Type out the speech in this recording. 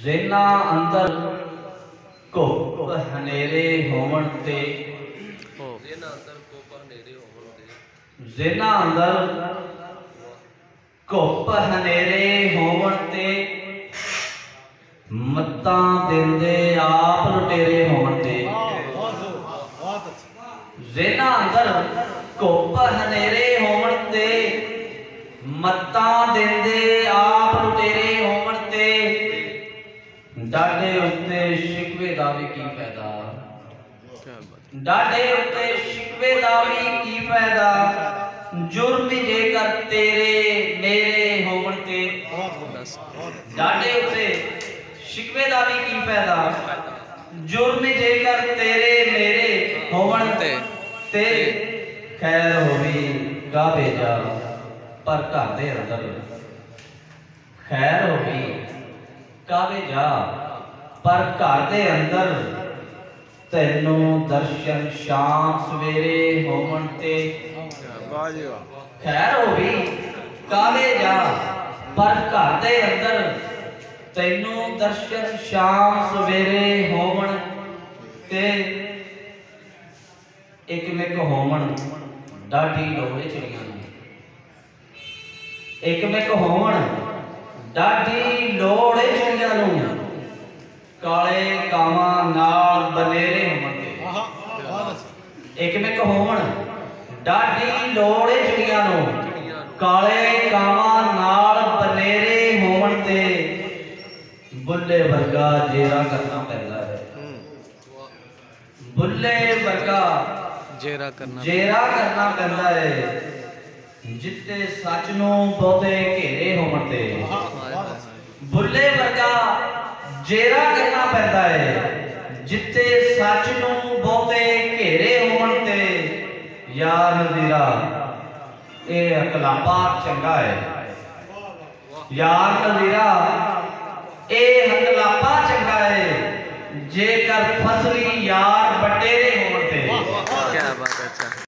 जेना अंदर घुप हनेरे होवन ते जेना अंदर घुप हनेरे होवन ते मत्तां देंदे आप लुटेरे होवन ते जेना अंदर घुप हनेरे होवन ते मत्तां देंदे आप लुटेरे होवन ते डाडे उत्ते शिकवे दा भी की फायदा डाडे उत्ते शिकवे दा भी की फायदा जुर्म जेकर तेरे मेरे होवन ते डाडे उत्ते शिकवे दा भी की फायदा जुर्म जेकर तेरे मेरे होवन ते खैर होवी गावे जा पर घर दे अंदर खैर होवी गावे जा पर घर दे अंदर तैनू दर्शन शाम सवेरे होवन ते खैर होवी गावे जा पर घर दे अंदर तैनू दर्शन शाम सवेरे होवन ते एक मिक होवन डाढी लोड़े चिड़ियां एक मिक होवन डाढी लोड़े चिड़ियां नूं काले कावां नाल बनेरे होवन ते एक मिक होवन डाढी लोड़े चिड़ियां नूं काले कावां नाल बनेरे होवन ते बुल्ले वर्गा जेरा करना पैंदा है बुल्ले वर्गा जेरा करना पैंदा है जिते सच नूं बहुते घेरे होवन ते बुल्ले वर्गा जेरा करना पैंदा है जिते सच नूं बहुते घेरे होवन ते यार नज़ीरा ए अकलापा चंगा है यार नज़ीरा ए अकलापा चंगा है जेकर